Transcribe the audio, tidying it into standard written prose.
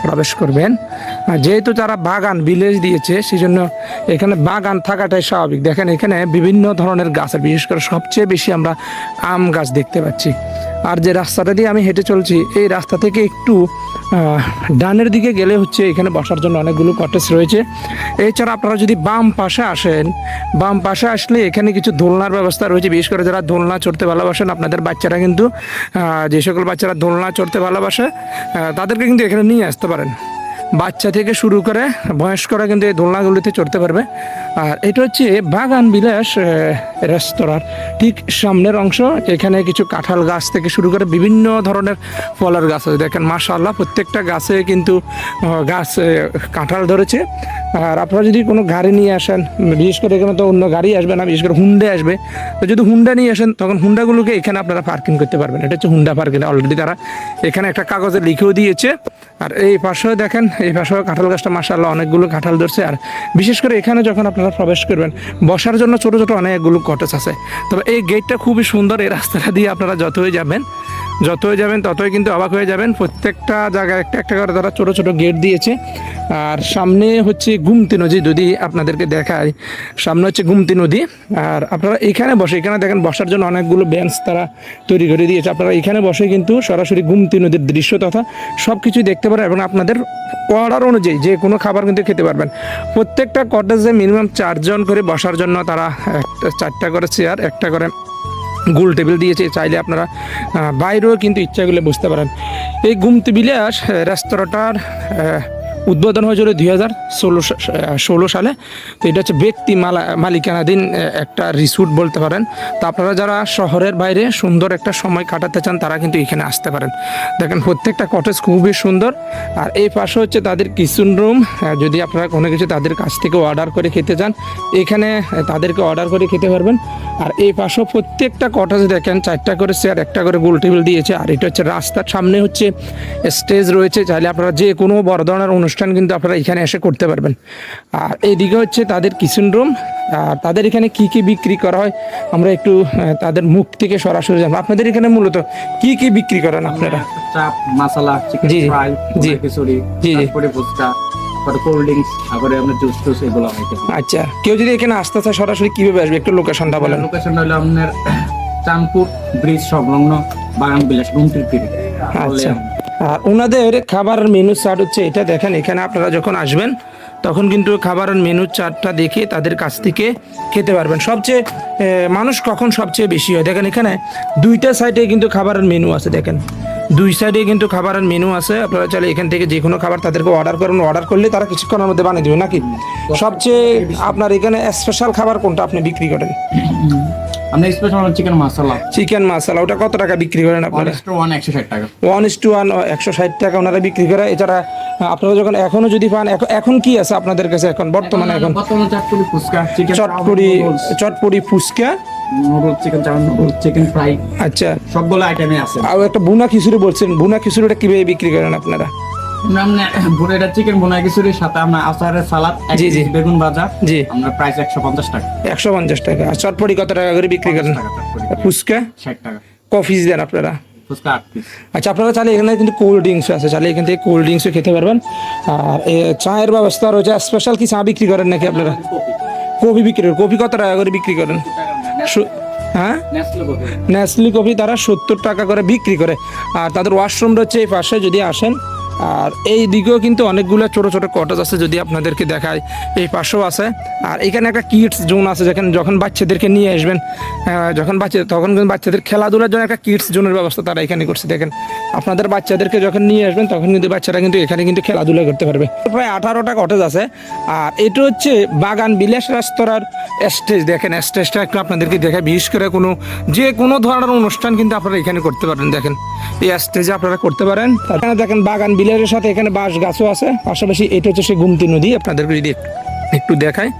প্রবেশ করবেন। যেহেতু তারা বাগান ভিলেজ দিয়েছে সেই জন্য এখানে বাগান থাকাটাই স্বাভাবিক। দেখেন এখানে বিভিন্ন ধরনের গাছ, বিশেষ করে সবচেয়ে বেশি আমরা আম গাছ দেখতে পাচ্ছি। আর যে রাস্তাটা দিয়ে আমি হেঁটে চলছি এই রাস্তা থেকে একটু ডানের দিকে গেলে হচ্ছে এখানে বসার জন্য অনেকগুলো কটেজ রয়েছে। এছাড়া আপনারা যদি বাম পাশে আসেন, বাম পাশে আসলে এখানে কিছু দোলনার ব্যবস্থা রয়েছে। বিশেষ করে যারা দোলনা চড়তে ভালোবাসেন, আপনাদের বাচ্চারা কিন্তু যে সকল বাচ্চারা দোলনা চড়তে ভালোবাসে তাদেরকে কিন্তু এখানে নিয়ে আসতে পারেন। বাচ্চা থেকে শুরু করে বয়স্করা কিন্তু এই দোলনাগুলিতে চড়তে পারবে। আর এটা হচ্ছে বাগান বিলাস রেস্তোরাঁর ঠিক সামনের অংশ। এখানে কিছু কাঁঠাল গাছ থেকে শুরু করে বিভিন্ন ধরনের ফলের গাছ আছে। দেখেন মাশাআল্লাহ প্রত্যেকটা গাছে কিন্তু গাছ কাঁঠাল ধরেছে। আর আপনারা যদি কোনো গাড়ি নিয়ে আসেন, বিশেষ করে এখানে তো অন্য গাড়ি আসবে না, বিশেষ করে হুন্ডা আসবে, তো যদি হুন্ডা নিয়ে আসেন তখন হুন্ডাগুলোকে এখানে আপনারা পার্কিং করতে পারবেন। এটা হচ্ছে হুন্ডা পার্কিং, অলরেডি তারা এখানে একটা কাগজে লিখেও দিয়েছে। আর এই পাশেও দেখেন, এই পাশেও কাঁঠাল গাছটা মাশাআল্লাহ অনেকগুলো কাঁঠাল ধরছে। আর বিশেষ করে এখানে যখন আপনারা প্রবেশ করবেন বসার জন্য ছোটো ছোটো অনেকগুলো কটেজ আছে। তবে এই গেটটা খুবই সুন্দর। এই রাস্তাটা দিয়ে আপনারা যতই যাবেন ততই কিন্তু অবাক হয়ে যাবেন। প্রত্যেকটা জায়গায় একটা একটা করে তারা ছোটো ছোটো গেট দিয়েছে। আর সামনে হচ্ছে গুমতি নদী, যদি আপনাদেরকে দেখায়, সামনে হচ্ছে গুমতি নদী। আর আপনারা এখানে বসে, এখানে দেখেন বসার জন্য অনেকগুলো বেঞ্চ তারা তৈরি করে দিয়েছে। আপনারা এখানে বসে কিন্তু সরাসরি গুমতি নদীর দৃশ্য তথা সব কিছুই দেখতে পারেন এবং আপনাদের অর্ডার অনুযায়ী যে কোনো খাবার কিন্তু খেতে পারবেন। প্রত্যেকটা কটেজে মিনিমাম 4 জন করে বসার জন্য তারা 4টা করে চেয়ার, একটা করে গোল টেবিল দিয়েছে। চাইলে আপনারা বাইরেও কিন্তু ইচ্ছা করলে বুঝতে পারেন। এই গুমতি বিলাস রেস্তোরাঁটার উদ্বোধন হয়েছিল 2016 সালে। তো এটা হচ্ছে ব্যক্তি মালিকানাধীন একটা রিসোর্ট বলতে পারেন। তো আপনারা যারা শহরের বাইরে সুন্দর একটা সময় কাটাতে চান তারা কিন্তু এখানে আসতে পারেন। দেখেন প্রত্যেকটা কটেজ খুবই সুন্দর। আর এই পাশে হচ্ছে তাদের কিচেন রুম। যদি আপনারা কোনো কিছু তাদের কাছ থেকে অর্ডার করে খেতে চান এখানে তাদেরকে অর্ডার করে খেতে পারবেন। আর এই পাশেও প্রত্যেকটা কটেজ দেখেন 4টা করে চেয়ার, একটা করে গোল টেবিল দিয়েছে। আর এটা হচ্ছে রাস্তার সামনে হচ্ছে স্টেজ রয়েছে। চাইলে আপনারা যে কোনো বড় ধরনের অনুষ্ঠান কিন্তু আপনারা এখানে এসে করতে পারবেন। আর এইদিকে হচ্ছে তাদের কিচেন রুম। আর তাদের এখানে কি কি বিক্রি করা হয় আমরা একটু তাদের মুখ থেকে সরাসরি জানবো। আপনাদের এখানে মূলত কি কি বিক্রি করেন আপনারা? চাপ, মশলা, চিকেন ফ্রাই, খিচুড়ি, তারপরে ফুচকা, তারপরে কোল্ড ড্রিঙ্কস, তারপরে আমরা জুস টুস এগুলো হয়। আচ্ছা, কেউ যদি এখানে আসতে চায় সরাসরি কিভাবে আসবে একটু লোকেশনটা বলেন। লোকেশনটা হলো আপনার চাঁদপুর ব্রিজ সংলগ্ন বাগান বিলাস গুমতির তীরে। আচ্ছা, আর ওনাদের খাবারের মেনু চার্ট হচ্ছে এটা। দেখেন এখানে আপনারা যখন আসবেন তখন কিন্তু খাবারের মেনু চার্টটা দেখে তাদের কাছ থেকে খেতে পারবেন। সবচেয়ে মানুষ কখন সবচেয়ে বেশি হয় দেখেন এখানে 2টা সাইডে কিন্তু খাবারের মেনু আছে। দেখেন 2 সাইডে কিন্তু খাবারের মেনু আছে। আপনারা চাইলে এখান থেকে যে কোনো খাবার তাদেরকে অর্ডার করুন, অর্ডার করলে তারা কিছুক্ষণের মধ্যে বানিয়ে দেবে নাকি। সবচেয়ে আপনার এখানে স্পেশাল খাবার কোনটা আপনি বিক্রি করেন? আমরা স্পেশাল চিকেন মশলা। চিকেন মশলা ওটা কত টাকা বিক্রি করেন আপনারা? 1:1 160 টাকা। 1:1 160 টাকা ওনারা বিক্রি করে। এছাড়া আপনারা যখন এখনো যদি পান, এখন কি আছে আপনাদের কাছে এখন বর্তমানে? এখন চটপটি ফুচকা, চিকেন চটপটি ফুচকা, noodles, chicken chowmein, noodles, chicken fry. আচ্ছা, সবগুলো আইটেমই আছে। আর একটা বুনা খিচুড়ি বলছেন, বুনা খিচুড়িটা কিভাবে বিক্রি করেন আপনারা? এটা চিকেন বোনা খিচুড়ির সাথে আমরা আচারের সালাদ, বেগুন ভাজা। জি, আমরা প্রাইস 150 টাকা। 150 টাকা। আর চটপটি কত টাকা করে বিক্রি করেন? ফুচকা 60 টাকা। কফি দেন আপনারা? ফুচকা 8 পিস। আচ্ছা, আপনারা চাইলে এখানে কিন্তু কোল্ড ড্রিঙ্কস আছে, চাইলে এখান থেকে কোল্ড ড্রিঙ্কসও খেতে পারবেন। আর চায়ের ব্যবস্থা রয়েছে। স্পেশাল কি চা বিক্রি করেন নাকি আপনারা? কফি বিক্রি করেন। কফি কত টাকা করে বিক্রি করেন? হ্যাঁ, নেসলি কফি তারা 70 টাকা করে বিক্রি করে। আর তাদের ওয়াশরুম রয়েছে এই পাশে যদি আসেন। আর এই দিকেও কিন্তু অনেকগুলো ছোটো ছোটো কটেজ আছে, যদি আপনাদেরকে দেখায় এই পাশেও আছে। আর এখানে একটা কিডস জোন আছে, যখন বাচ্চাদেরকে নিয়ে আসবেন তখন কিন্তু বাচ্চাদের খেলাধুলার জন্য একটা কিডস জোনের ব্যবস্থা তারা এখানে করছে। দেখেন আপনাদের বাচ্চাদেরকে যখন নিয়ে আসবেন তখন কিন্তু বাচ্চারা কিন্তু এখানে কিন্তু খেলাধুলা করতে পারবে। প্রায় 18টা কটেজ আছে। আর এটা হচ্ছে বাগান বিলাস রেস্তোরাঁর স্টেজ। দেখেন স্টেজটা একটু আপনাদেরকে দেখায়। বিশেষ করে যে কোনো ধরনের অনুষ্ঠান কিন্তু আপনারা এখানে করতে পারেন। দেখেন এই স্টেজে আপনারা করতে পারেন। এখানে দেখেন বাগান বিলাসের সাথে এখানে বাঁশ গাছও আছে পাশাপাশি। এটা হচ্ছে সেই গুমতি নদী, আপনাদেরকে যদি একটু দেখায়।